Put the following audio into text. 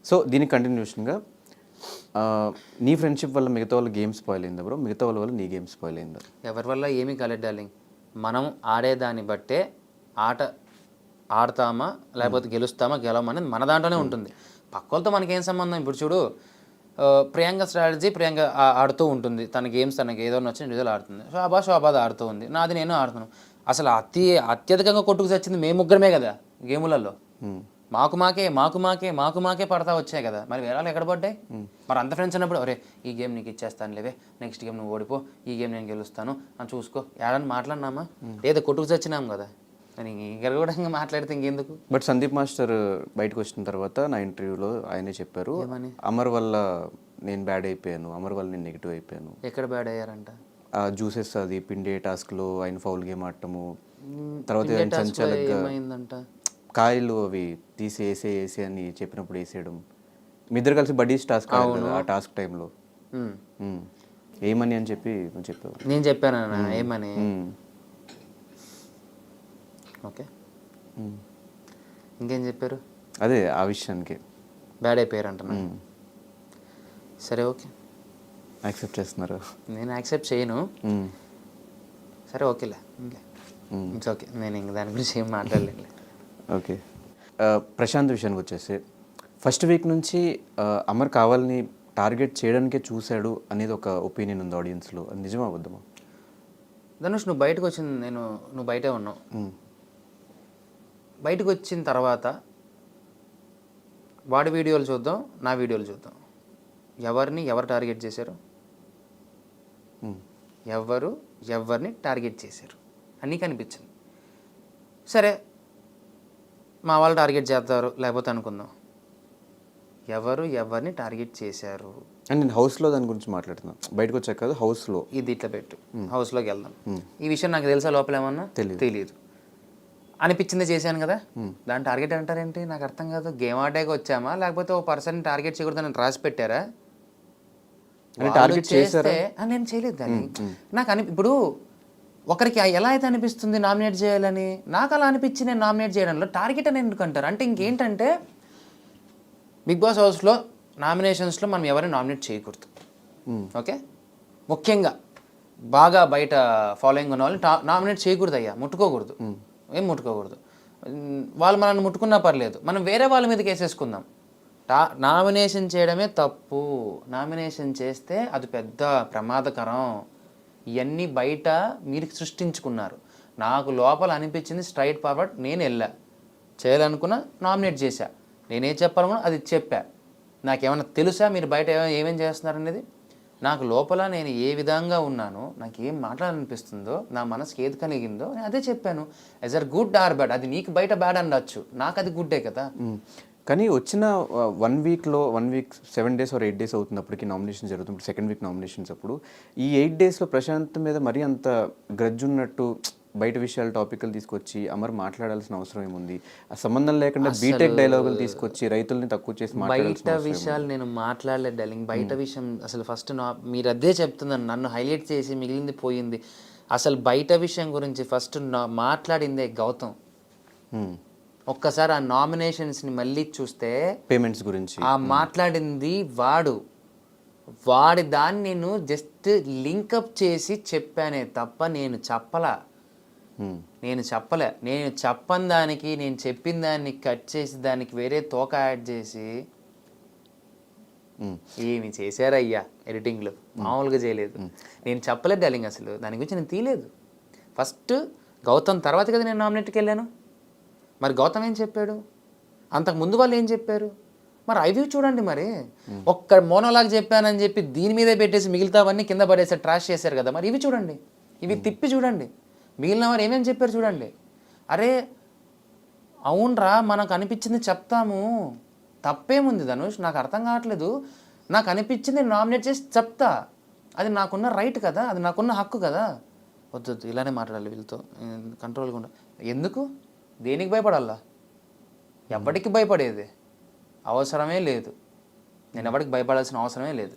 So దీనికి కంటిన్యూషన్గా నీ friendship వల్ల మిగతా వాళ్ళ గేమ్ స్పాయిల్ అయిందా బ్రో? మిగతా వాళ్ళ వల్ల నీ గేమ్ స్పాయిల్ అయిందా? ఎవరి వల్ల ఏమీ కాలేదు డార్లింగ్. మనం ఆడేదాన్ని బట్టే ఆట ఆడతామా లేకపోతే గెలుస్తామా గెలవమనేది మన దాంట్లోనే ఉంటుంది. పక్కలతో మనకేం సంబంధం? ఇప్పుడు చూడు, ప్రియాంక స్ట్రాటజీ ప్రియాంక ఆడుతూ ఉంటుంది, తన గేమ్స్ తనకి ఏదో వచ్చిన రిజల్ట్ ఆడుతుంది. శోభాద్ ఆడుతూ ఉంది, నాది నేను ఆడుతున్నాను. అసలు అత్యధికంగా కొట్టుకు చచ్చింది మేము ముగ్గురమే కదా గేములలో. మాకు మాకే పడతా వచ్చాయి కదా, మరి వేరే ఎక్కడ పడ్డాయి? మరి అంత ఫ్రెండ్స్ ఉన్నప్పుడు అరే ఈ గేమ్ నీకు ఇచ్చేస్తాను లేవే, నెక్స్ట్ గేమ్ నువ్వు ఓడిపో, ఈ గేమ్ నేను గెలుస్తాను అని చూసుకో, ఏడని మాట్లాడినామా? లేదా కొట్టుకు చచ్చినాం కదా, ఇక్కడ కూడా ఇంకా మాట్లాడితే ఇంకెందుకు? బట్ సందీప్ మాస్టర్ బయటకు వచ్చిన తర్వాత నా ఇంటర్వ్యూలో ఆయనే చెప్పారు, అమర్ వల్ల నేను బ్యాడ్ అయిపోయాను, అమర్ వల్ల నేను నెగిటివ్ అయిపోయాను. ఎక్కడ బ్యాడ్ అయ్యారంట? జ్యూసెస్ అది పిండే టాస్క్లో ఆయన ఫౌల్ గేమ్ ఆడటము, తర్వాత చంచలగా కాయలు అవి తీసి వేసే అని చెప్పినప్పుడు వేసేయడం, మీ ఇద్దరు కలిసి బడ్డీస్ టాస్క్ ఆ టాస్క్ టైంలో ఏమని అని చెప్పి నువ్వు చెప్పావు. నేను చెప్పాను ఏమని? ఓకే, ఇంకేం చెప్పారు? అదే ఆ విషయానికి బ్యాడ్ అయిపోయారు అంటున్నా. సరే ఓకే, యాక్సెప్ట్ చేస్తున్నారు. నేను యాక్సెప్ట్ చేయను. సరే ఓకేలే, ఇట్స్ ఓకే, నేను ఇంక దాని గురించి ఏం మాట్లాడలేదు. ఓకే, ప్రశాంత్ విషయానికి వచ్చేసి ఫస్ట్ వీక్ నుంచి అమర్ కావాలని టార్గెట్ చేయడానికే చూశాడు అనేది ఒక ఒపీనియన్ ఉంది ఆడియన్స్లో, అది నిజమా అబద్ధమా? ధనుష్, నువ్వు బయటకు వచ్చింది నువ్వు బయటే ఉన్నావు. బయటకు వచ్చిన తర్వాత వాడి వీడియోలు చూద్దాం, నా వీడియోలు చూద్దాం. ఎవరు టార్గెట్ చేశారు? ఎవరిని టార్గెట్ చేశారు అని కనిపించింది. సరే, మా వాళ్ళు టార్గెట్ చేస్తారు లేకపోతే అనుకుందాం, ఎవరిని టార్గెట్ చేశారు అండ్ నేను హౌస్లో దాని గురించి మాట్లాడుతున్నాను, బయటకు వచ్చాక కాదు, హౌస్లో. ఇది ఇట్లా పెట్టు, హౌస్లోకి వెళ్దాం. ఈ విషయం నాకు తెలుసా లోపల ఏమన్నా? తెలియదు, అనిపించింది చేశాను కదా. దాని టార్గెట్ అంటారేంటి? నాకు అర్థం కాదు. గేమ్ ఆడాక వచ్చామా లేకపోతే ఓ పర్సన్ టార్గెట్ చేయకూడదని రాసి పెట్టారా? టార్గెట్ చేస్తే నేను చేయలేదు దాన్ని. నాకు ఇప్పుడు ఒకరికి ఎలా అయితే అనిపిస్తుంది నామినేట్ చేయాలని, నాకు అలా అనిపించి నేను నామినేట్ చేయడంలో టార్గెట్ అని ఎందుకంటారు అంటే, ఇంకేంటంటే బిగ్ బాస్ హౌస్లో నామినేషన్స్లో మనం ఎవరిని నామినేట్ చేయకూడదు. ఓకే, ముఖ్యంగా బాగా బయట ఫాలోయింగ్ ఉన్న వాళ్ళని నామినేట్ చేయకూడదు అయ్యా, ముట్టుకోకూడదు, ఏం ముట్టుకోకూడదు. వాళ్ళు మనల్ని ముట్టుకున్నా పర్లేదు, మనం వేరే వాళ్ళ మీదకి వేసేసుకుందాం. నామినేషన్ చేయడమే తప్పు. నామినేషన్ చేస్తే అది పెద్ద ప్రమాదకరం. ఇవన్నీ బయట మీరు సృష్టించుకున్నారు. నాకు లోపల అనిపించింది స్ట్రైట్ ఫార్వర్డ్, నేను వెళ్ళా చేయాలనుకున్నా, నామినేట్ చేశా. నేనేం చెప్పాలనుకున్నా అది చెప్పా. నాకేమన్నా తెలుసా మీరు బయట ఏమేం చేస్తున్నారనేది? నాకు లోపల నేను ఏ విధంగా ఉన్నానో, నాకు ఏం మాట్లాడాలనిపిస్తుందో, నా మనసుకి ఏది కలిగిందో నేను అదే చెప్పాను. As or good or bad, అది నీకు బయట బ్యాడ్ అనొచ్చు, నాకు అది గుడ్డే కదా. కానీ వచ్చిన 1 వీక్ 7 days or 8 days అవుతున్నప్పటికీ నామినేషన్ జరుగుతుంది. సెకండ్ వీక్ నామినేషన్స్ అప్పుడు ఈ 8 daysలో ప్రశాంత్ మీద మరీ అంత గ్రడ్జ్ ఉన్నట్టు బయట విషయాలు టాపిక్లు తీసుకొచ్చి అమర్ మాట్లాడాల్సిన అవసరం ఏముంది? ఆ సంబంధం లేకుండా బీటెక్ డైలాగులు తీసుకొచ్చి రైతుల్ని తక్కువ చేసి బయట విషయాలు నేను మాట్లాడలేదు డార్లింగ్. బయట విషయం అసలు ఫస్ట్ మీరు అదే చెప్తున్నాను, నన్ను హైలైట్ చేసి మిగిలింది పోయింది. అసలు బయట విషయం గురించి ఫస్ట్ మాట్లాడిందే గౌతమ్. ఒక్కసారి ఆ నామినేషన్స్ని మళ్ళీ చూస్తే పేమెంట్స్ గురించి ఆ మాట్లాడింది వాడి దాన్ని నేను జస్ట్ లింకప్ చేసి చెప్పానే తప్ప నేను చెప్పలే. నేను చెప్పని దానికి, నేను చెప్పిన దాన్ని కట్ చేసి దానికి వేరే తోక యాడ్ చేసి ఏమి చేశారయ్యా ఎడిటింగ్లో, మామూలుగా చేయలేదు. నేను చెప్పలేదు డార్లింగ్, అసలు దాని గురించి నేను తీయలేదు. ఫస్ట్ గౌతమ్ తర్వాత కదా నేను నామినేట్కి వెళ్ళాను. మరి గౌతమ్ ఏం చెప్పాడు? అంతకు ముందు వాళ్ళు ఏం చెప్పారు? మరి అవి చూడండి. మరి ఒక్క మోనోలాగ్ చెప్పానని చెప్పి దీని మీదే పెట్టేసి మిగతావన్నీ కింద పడేసి ట్రాష్ చేశారు కదా. మరి ఇవి చూడండి, ఇవి తిప్పి చూడండి, మిగిలిన వారు ఏమేమి చెప్పారు చూడండి. అరే అవునరా, మనకు అనిపించింది చెప్తాము, తప్పేముంది ధనుష్? నాకు అర్థం కావట్లేదు. నాకు అనిపించింది నామినేట్ చేసి చెప్తా, అది నాకున్న రైట్ కదా, అది నాకున్న హక్కు కదా. వద్దు ఇలానే మాట్లాడాలి వీళ్ళతో, కంట్రోల్గా ఉండాలి. ఎందుకు? దేనికి భయపడాలా? ఎవరికి భయపడేది అవసరమే లేదు. నేను ఎవరికి భయపడాల్సిన అవసరమే లేదు.